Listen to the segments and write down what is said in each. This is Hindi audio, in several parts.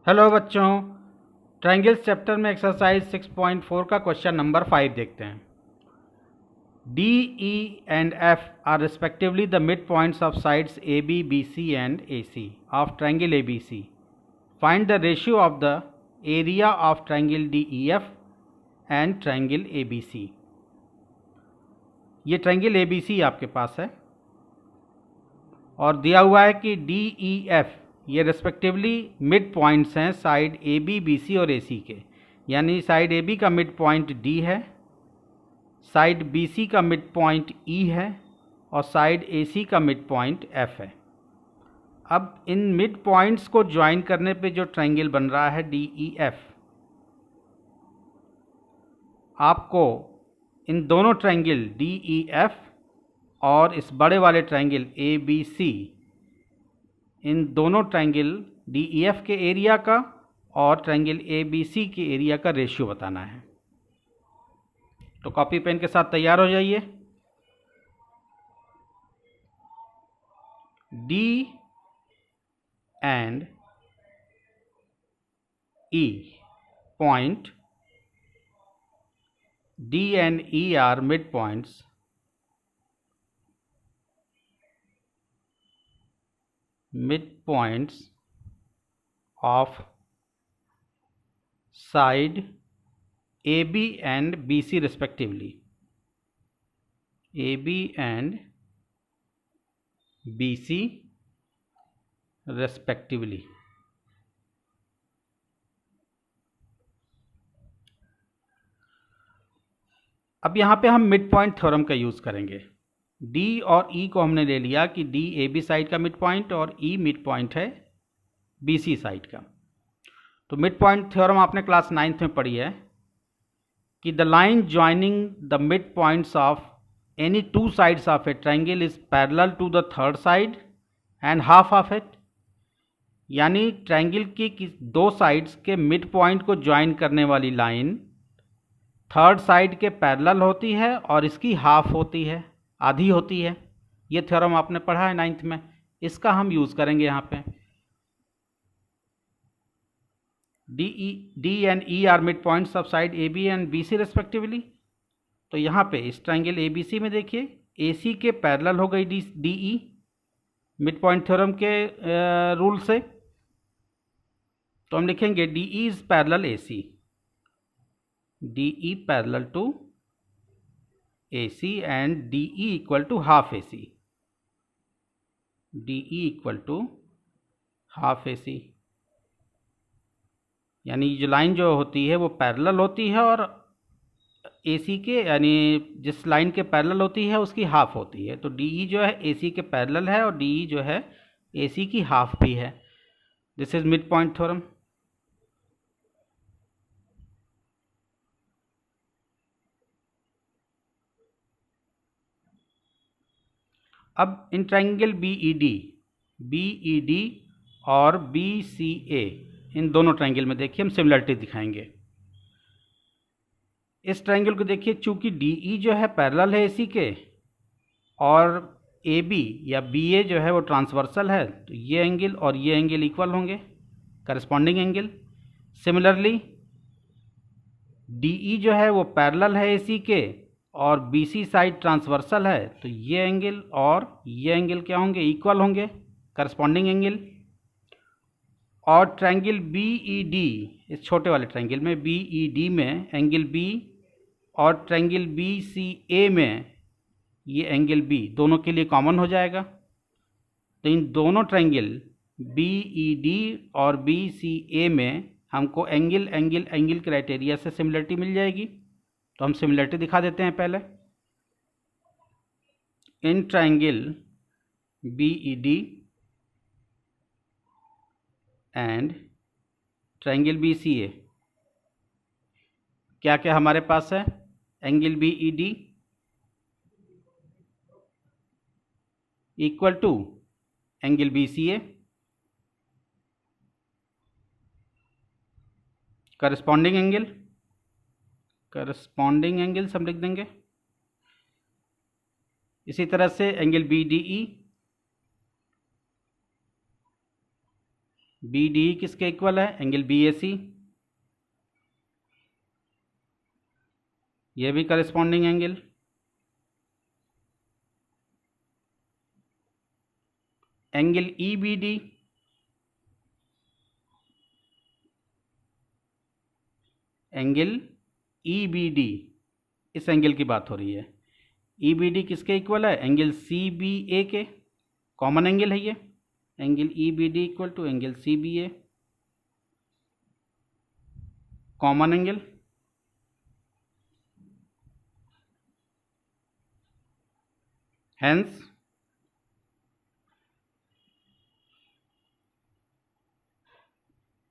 हेलो बच्चों, ट्रायंगल्स चैप्टर में एक्सरसाइज 6.4 का क्वेश्चन नंबर 5 देखते हैं। D, E and F are respectively the mid points of sides A B, B C and A C of triangle A B C. Find the ratio of the area of triangle D E F and triangle A B C. ये ट्रायंगल ए बी सी आपके पास है और दिया हुआ है कि डी ई एफ ये रिस्पेक्टिवली मिड पॉइंट्स हैं side A B, B C और ए सी के। यानी साइड ए बी का मिड पॉइंट डी है, साइड बी सी का मिड पॉइंट ई है और साइड ए सी का मिड पॉइंट एफ है। अब इन मिड पॉइंट्स को ज्वाइन करने पे जो ट्रायंगल बन रहा है डी ई एफ, आपको इन दोनों ट्रायंगल डी ई एफ और इस बड़े वाले ट्रायंगल ए बी सी, इन दोनों ट्रायंगल डी ई एफ के एरिया का और ट्रायंगल ए बी सी के एरिया का रेशियो बताना है। तो कॉपी पेन के साथ तैयार हो जाइए। D and E point, D and E are mid points of side AB and BC respectively. AB and BC respectively. अब यहाँ पे हम मिड पॉइंट थ्योरम का यूज़ करेंगे। डी और ई को हमने ले लिया कि डी ए बी साइड का मिड पॉइंट और ई मिड पॉइंट है बी सी साइड का। तो मिड पॉइंट थ्योरम आपने क्लास 9th में पढ़ी है कि the line joining the mid points of any two sides of a triangle is parallel to the third side and half of it. यानी ट्रायंगल की दो साइड्स के मिड पॉइंट को ज्वाइन करने वाली लाइन थर्ड साइड के पैरेलल होती है और इसकी हाफ होती है, आधी होती है। ये थ्योरम आपने पढ़ा है 9th में, इसका हम यूज़ करेंगे यहाँ पे। D and E are mid points of side A B and B C respectively. तो यहाँ पे इस ट्रायंगल ए बी सी में देखिए ए सी के पैरेलल हो गई D E mid point theorem के रूल से। तो हम लिखेंगे D E is parallel A C, D E parallel to AC and DE equal to half AC, DE equal to half AC। यानी जो लाइन जो होती है वो पैरेलल होती है और AC के यानी जिस लाइन के पैरेलल होती है उसकी हाफ होती है। तो DE जो है AC के पैरेलल है और DE जो है AC की हाफ भी है। This is mid point theorem. अब इन ट्रायंगल बी ई डी और बी सी ए, इन दोनों ट्रायंगल में देखिए हम सिमिलरिटी दिखाएंगे। इस ट्रायंगल को देखिए, चूंकि डी ई जो है पैरेलल है ए सी के और ए बी या बी ए जो है वो ट्रांसवर्सल है, तो ये एंगल और ये एंगल इक्वल होंगे, corresponding angle. Similarly D E जो है वो पैरेलल है ए सी के और बी सी साइड ट्रांसवर्सल है, तो ये एंगल और ये एंगल क्या होंगे, इक्वल होंगे, करस्पॉन्डिंग एंगल। और ट्रायंगल बी ई डी, इस छोटे वाले ट्रायंगल में बी ई डी में एंगल बी और ट्रायंगल बी सी ए में ये एंगल बी दोनों के लिए कॉमन हो जाएगा। तो इन दोनों ट्रायंगल बी ई डी और बी सी ए में हमको एंगल एंगल एंगल क्राइटेरिया से सिमिलरिटी मिल जाएगी। तो हम सिमिलरिटी दिखा देते हैं पहले। In triangle B E D and triangle B C A क्या क्या हमारे पास है, angle B E D equal to angle B C A, corresponding angle हम लिख देंगे। इसी तरह से angle B D E B D किसके इक्वल है? एंगल बी ए सी, ये भी corresponding angle. Angle E B D, angle E B D, इस एंगल की बात हो रही है। ई बी डी किसके इक्वल है? एंगल सी बी ए के, कॉमन एंगल है ये। Angle E B D equal to angle C B A, common angle. Hence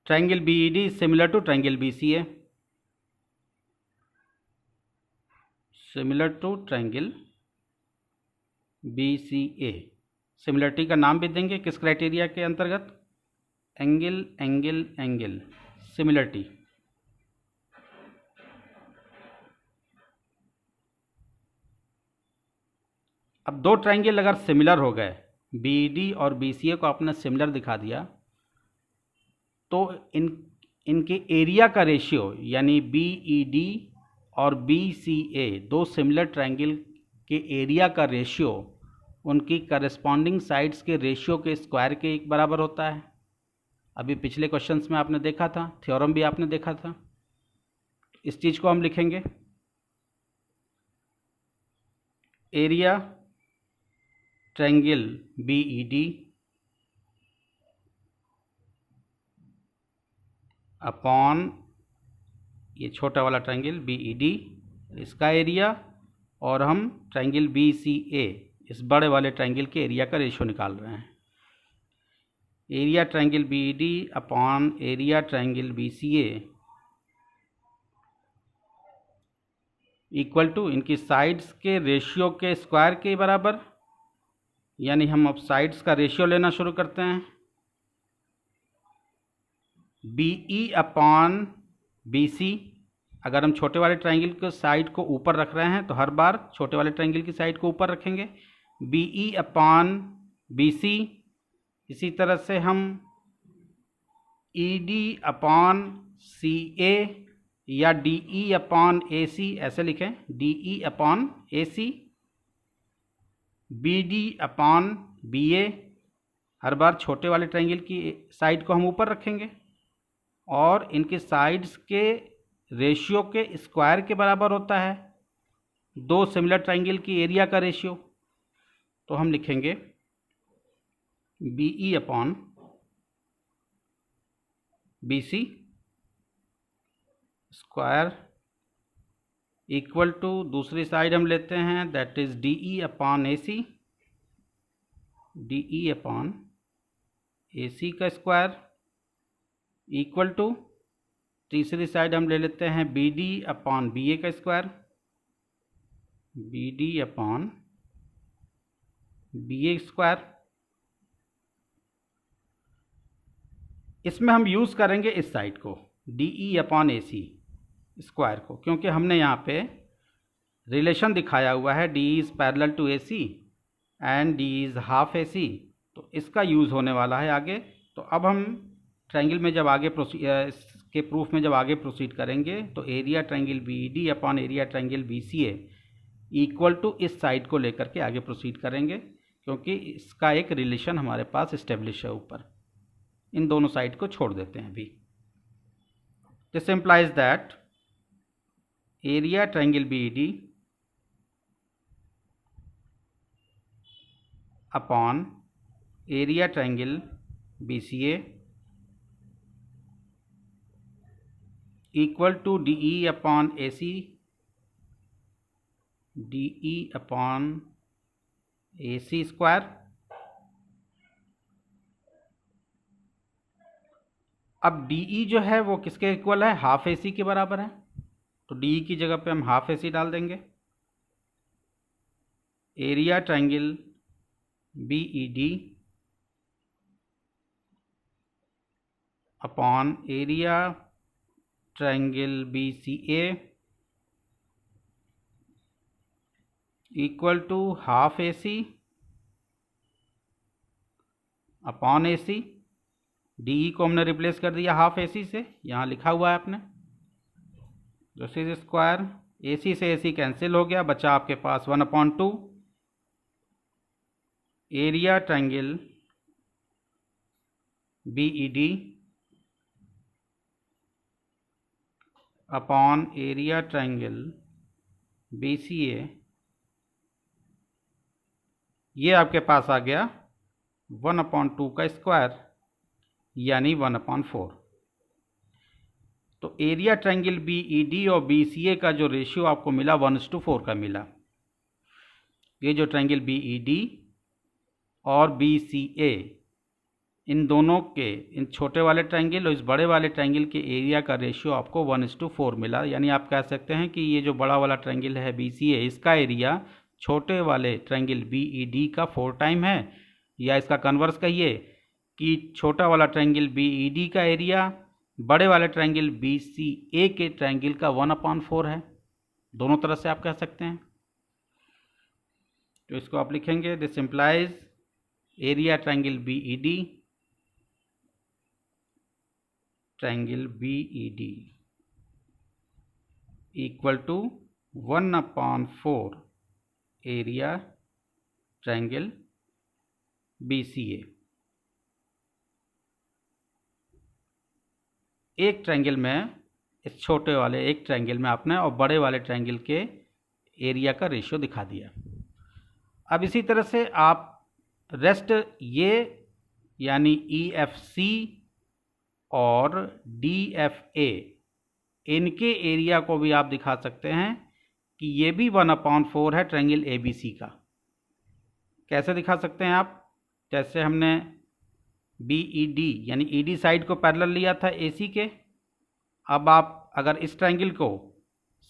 triangle B E D similar to triangle B C A, similar to triangle B C A. Similarity का नाम भी देंगे किस क्राइटेरिया के अंतर्गत? Angle angle angle similarity. अब दो ट्रायंगल अगर सिमिलर हो गए, बी डी और बी सी ए को आपने सिमिलर दिखा दिया, तो इनके एरिया का रेशियो यानी बी ई डी और बी सी ए, दो सिमिलर ट्रायंगल के एरिया का रेशियो उनकी करस्पॉन्डिंग साइड्स के रेशियो के स्क्वायर के एक बराबर होता है। अभी पिछले क्वेश्चंस में आपने देखा था, थ्योरम भी आपने देखा था। इस चीज़ को हम लिखेंगे area triangle B E D upon ये छोटा वाला ट्रायंगल बी ई डी, इसका एरिया, और हम ट्रायंगल बी सी ए, इस बड़े वाले ट्रायंगल के एरिया का रेशियो निकाल रहे हैं। Area triangle B E D upon area triangle B C A equal to इनकी साइड्स के रेशियो के स्क्वायर के बराबर, यानी हम अब साइड्स का रेशियो लेना शुरू करते हैं। B E upon B C, अगर हम छोटे वाले ट्रायंगल के साइड को ऊपर रख रहे हैं तो हर बार छोटे वाले ट्रायंगल की साइड को ऊपर रखेंगे। B E upon B C, इसी तरह से हम ई डी अपॉन सी ए या डी ई अपॉन ए सी ऐसे लिखें, D E upon A C. B D upon B ए, हर बार छोटे वाले ट्रायंगल की साइड को हम ऊपर रखेंगे और इनके साइड्स के रेशियो के स्क्वायर के बराबर होता है दो सिमिलर ट्रायंगल की एरिया का रेशियो। तो हम लिखेंगे B E upon B C square equal to, दूसरी साइड हम लेते हैं that is D E upon A C, D E upon A C का स्क्वायर इक्वल टू, तीसरी साइड हम ले लेते हैं B D upon B A का square, B D upon B A square. इसमें हम यूज़ करेंगे इस साइड को D E upon A C square को, क्योंकि हमने यहाँ पे रिलेशन दिखाया हुआ है D is parallel to A C and D is half A C, तो इसका यूज़ होने वाला है आगे। तो अब हम ट्रायंगल में जब आगे के प्रूफ में जब आगे प्रोसीड करेंगे तो area triangle B D upon area triangle B C A equal to इस साइड को लेकर के आगे प्रोसीड करेंगे, क्योंकि इसका एक रिलेशन हमारे पास इस्टेब्लिश है ऊपर। इन दोनों साइड को छोड़ देते हैं अभी। This implies that area triangle B D upon area triangle B C A equal to D E upon A C, D E upon A C square. अब डी ई जो है वो किसके इक्वल है? हाफ ए सी के बराबर है, तो डी ई की जगह पे हम हाफ ए सी डाल देंगे। Area triangle B E D upon area triangle B C A equal to half A C upon A C D E को हमने रिप्लेस कर दिया हाफ ए सी से, यहाँ लिखा हुआ है आपने, this is square, A C से ए सी कैंसिल हो गया, बचा आपके पास 1/2 area triangle B E D upon area triangle B C A, ये आपके पास आ गया 1/2 का स्क्वायर यानी 1/4। तो area triangle B E D और बी सी ए का जो रेशियो आपको मिला 1:4 का मिला। ये जो ट्रायंगल बी ई डी और बी सी ए, इन दोनों के, इन छोटे वाले ट्रायंगल और इस बड़े वाले ट्रायंगल के एरिया का रेशियो आपको 1:4 मिला। यानी आप कह सकते हैं कि ये जो बड़ा वाला ट्रायंगल है बी सी ए, इसका एरिया छोटे वाले ट्रायंगल बी ई डी का 4 टाइम है, या इसका कन्वर्स कहिए कि छोटा वाला ट्रायंगल बी ई डी का एरिया बड़े वाले ट्रायंगल बी सी ए के ट्रायंगल का 1/4 है। दोनों तरह से आप कह सकते हैं। तो इसको आप लिखेंगे, this implies area triangle B E D, triangle B E D equal to 1/4 area triangle B C A. एक ट्रायंगल में, इस छोटे वाले एक ट्रायंगल में आपने और बड़े वाले ट्रायंगल के एरिया का रेशियो दिखा दिया। अब इसी तरह से आप रेस्ट ये यानी ई एफ सी और डी एफ ए, इनके एरिया को भी आप दिखा सकते हैं कि ये भी 1/4 है ट्रायंगल ए बी सी का। कैसे दिखा सकते हैं आप? जैसे हमने बी ई डी यानी ई डी साइड को पैरेलल लिया था ए सी के। अब आप अगर इस ट्रायंगल को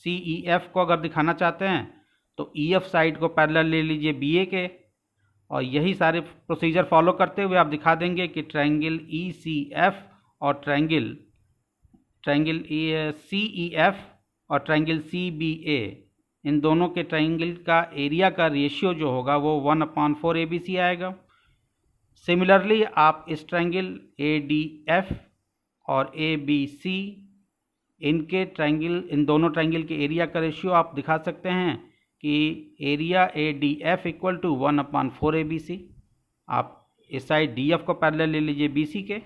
सी ई एफ को अगर दिखाना चाहते हैं तो ई एफ साइड को पैरेलल ले लीजिए बी ए के, और यही सारे प्रोसीजर फॉलो करते हुए आप दिखा देंगे कि ट्रायंगल ई सी एफ और ट्रायंगल सी ई एफ और ट्रायंगल सी बी ए, इन दोनों के ट्रायंगल का एरिया का रेशियो जो होगा वो 1/4 ए बी सी आएगा। सिमिलरली आप इस ट्रायंगल ए डी एफ और ए बी सी, इनके ट्रायंगल, इन दोनों ट्रायंगल के एरिया का रेशियो आप दिखा सकते हैं कि area A D F equal to 1/4 A B C. आप इस साइड डी एफ को पैरेलल ले लीजिए बी सी के,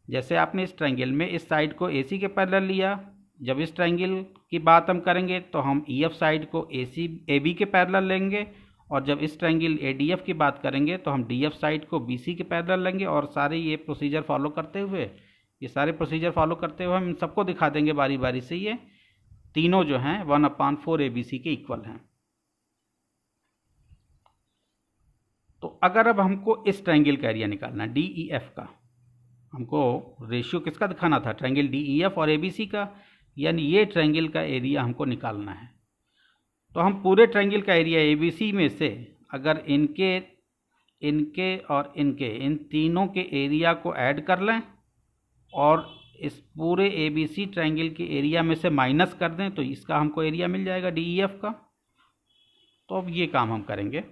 जैसे आपने इस ट्रायंगल में इस साइड को ए सी के पैरेलल लिया। जब इस ट्रायंगल की बात हम करेंगे तो हम ई एफ साइड को ए बी के पैरेलल लेंगे, और जब इस ट्रायंगल ए डी एफ की बात करेंगे तो हम डी एफ साइड को बी सी के पैरेलल लेंगे। और सारे ये प्रोसीजर फॉलो करते हुए, हम इन सबको दिखा देंगे बारी बारी से। ये तीनों जो हैं 1/4 ए बी सी के इक्वल हैं। तो अगर अब हमको इस ट्रायंगल का एरिया निकालना है डी ई एफ का, हमको रेशियो किसका दिखाना था? ट्रायंगल डी ई एफ और ए बी सी का, यानी ये ट्रायंगल का एरिया हमको निकालना है। तो हम पूरे ट्रायंगल का एरिया ए बी सी में से अगर इनके और इनके, इन तीनों के एरिया को ऐड कर लें और इस पूरे ए बी सी ट्रायंगल के एरिया में से माइनस कर दें तो इसका हमको एरिया मिल जाएगा डी ई एफ का। तो अब ये काम हम करेंगे।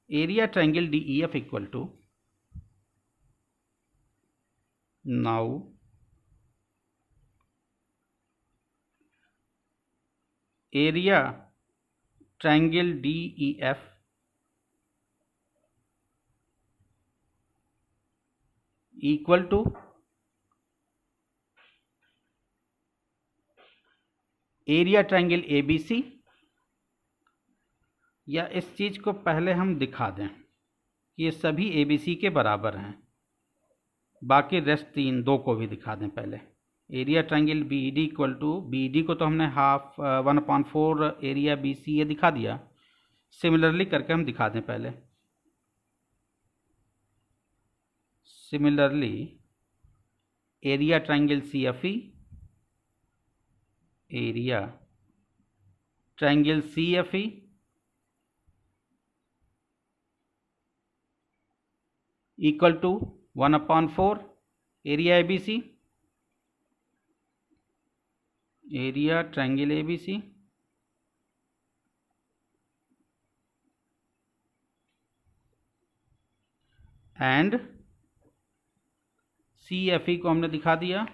Area triangle D E F equal to, now area triangle D E F equal to area triangle A B C, या इस चीज़ को पहले हम दिखा दें कि ये सभी ए बी सी के बराबर हैं, बाकी रेस्ट दो को भी दिखा दें पहले। Area triangle B E D equal to, B E D को तो हमने 1/4 एरिया बी सी ए दिखा दिया। सिमिलरली करके हम दिखा दें पहले। Similarly area triangle C F E, area triangle C F E equal to 1/4 area A B C, area triangle A B C and CFE को हमने दिखा दिया,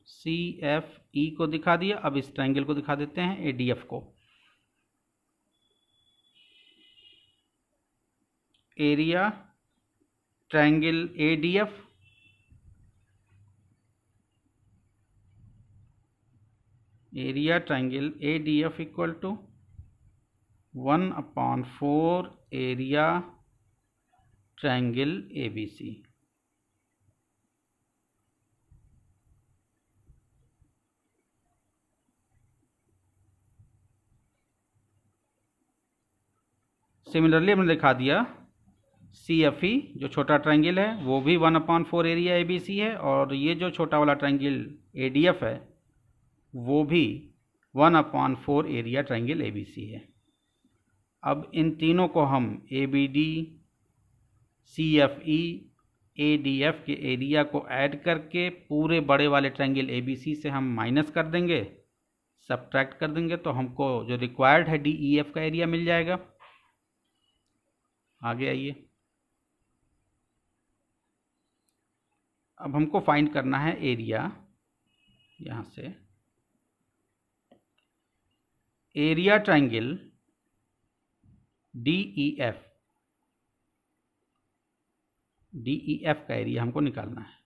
CFE को दिखा दिया। अब इस ट्रायंगल को दिखा देते हैं, ADF को। Area triangle ADF, area triangle ADF equal to 1/4 area triangle ABC। Similarly हमने दिखा दिया CFE जो छोटा ट्रायंगल है वो भी 1/4 एरिया ABC है, और ये जो छोटा वाला ट्रायंगल ADF है वो भी 1/4 एरिया ट्रायंगल ABC है। अब इन तीनों को हम ABD, CFE, ADF के एरिया को ऐड करके पूरे बड़े वाले ट्रायंगल ABC से हम माइनस कर देंगे, सब्ट्रैक्ट कर देंगे, तो हमको जो रिक्वायर्ड है DEF का एरिया मिल जाएगा। आगे आइए, अब हमको फाइंड करना है एरिया। यहाँ से एरिया ट्रायंगल DEF का एरिया हमको निकालना है,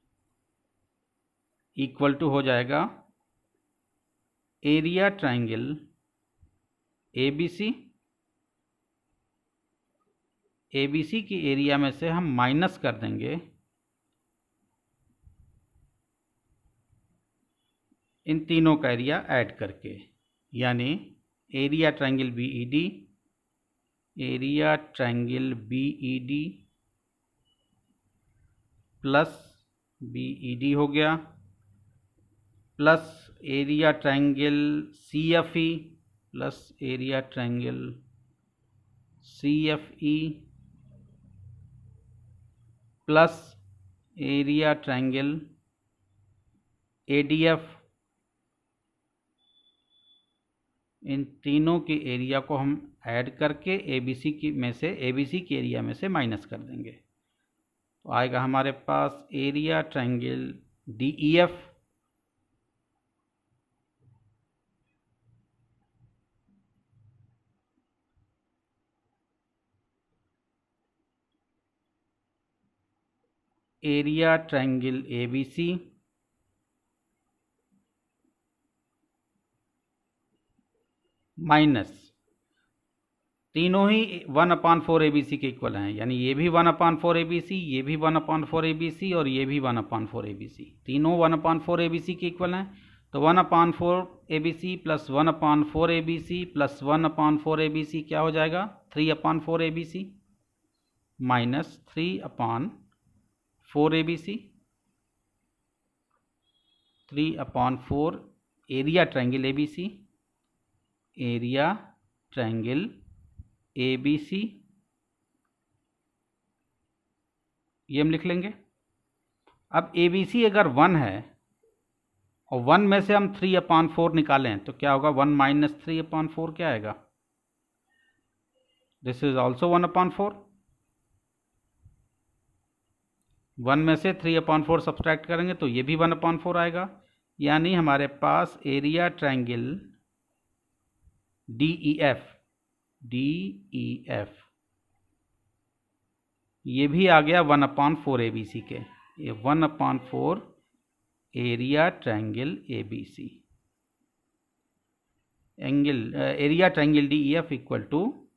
इक्वल टू हो जाएगा एरिया ट्रायंगल ABC की एरिया में से हम माइनस कर देंगे इन तीनों का एरिया ऐड करके, यानी area triangle BED plus BED हो गया, plus area triangle CFE plus area triangle CFE plus area triangle ADF। इन तीनों के एरिया को हम ऐड करके ABC की एरिया में से माइनस कर देंगे, तो आएगा हमारे पास area triangle DEF area triangle ABC minus तीनों ही 1/4 ABC के इक्वल हैं, यानी ये भी 1/4 ABC, ये भी 1/4 ABC और ये भी 1/4 ABC, तीनों 1/4 ABC के इक्वल हैं। तो 1/4 ABC plus 1/4 ABC plus 1/4 ABC क्या हो जाएगा, 3/4 ABC minus 3/4 ABC, 3/4 area triangle ABC, area triangle ABC, ये हम लिख लेंगे। अब ABC अगर 1 है और 1 में से हम 3/4 निकालें तो क्या होगा, 1 माइनस 3/4 क्या आएगा, दिस इज ऑल्सो 1/4। 1 में से 3/4 सब्सट्रैक्ट करेंगे तो ये भी 1/4 आएगा, यानी हमारे पास एरिया ट्रायंगल DEF ये भी आ गया 1/4 ABC के, ये 1/4 area triangle ABC, area triangle DEF equal to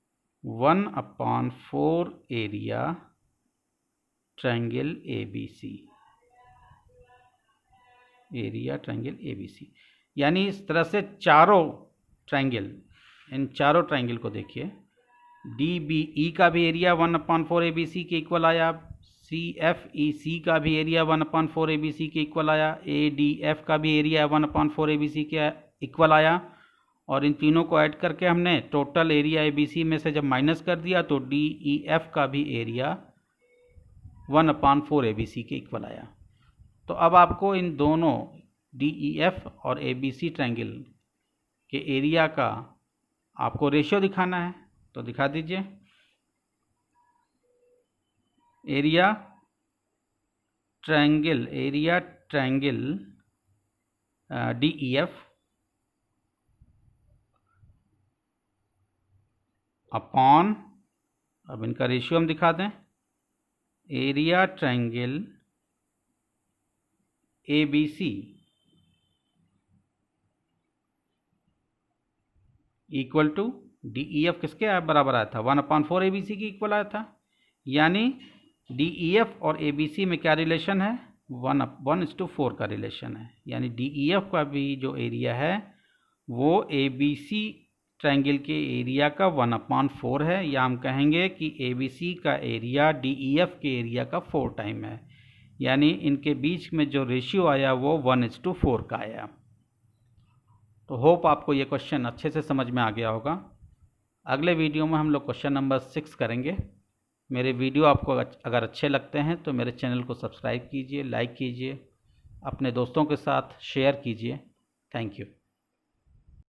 1/4 area triangle ABC, area triangle ABC। यानी इस तरह से चारों ट्रायंगल, इन चारों ट्रायंगल को देखिए, DBE का भी एरिया 1/4 ABC के इक्वल आया, CFEC का भी एरिया 1/4 ABC के इक्वल आया, ADF का भी एरिया 1/4 ABC के इक्वल आया, और इन तीनों को ऐड करके हमने टोटल एरिया ABC में से जब माइनस कर दिया तो DEF का भी एरिया 1/4 ABC के इक्वल आया। तो अब आपको इन दोनों DEF और ABC ट्रायंगल के एरिया का आपको रेशियो दिखाना है, तो दिखा दीजिए। एरिया ट्रायंगल DEF अपॉन, अब इनका रेशियो हम दिखा दें, area triangle ABC equal to DEF किसके बराबर आया था, 1/4 ABC की इक्वल आया था। यानी DEF और ABC में क्या रिलेशन है, 1:4 का रिलेशन है। यानी DEF का भी जो एरिया है वो ABC ट्रायंगल के एरिया का 1/4 है, या हम कहेंगे कि ABC का एरिया DEF के एरिया का 4 टाइम है। यानी इनके बीच में जो रेशियो आया वो 1:4 का आया। तो होप आपको ये क्वेश्चन अच्छे से समझ में आ गया होगा। अगले वीडियो में हम लोग क्वेश्चन नंबर 6 करेंगे। मेरे वीडियो आपको अगर अच्छे लगते हैं तो मेरे चैनल को सब्सक्राइब कीजिए, लाइक कीजिए, अपने दोस्तों के साथ शेयर कीजिए। Thank you.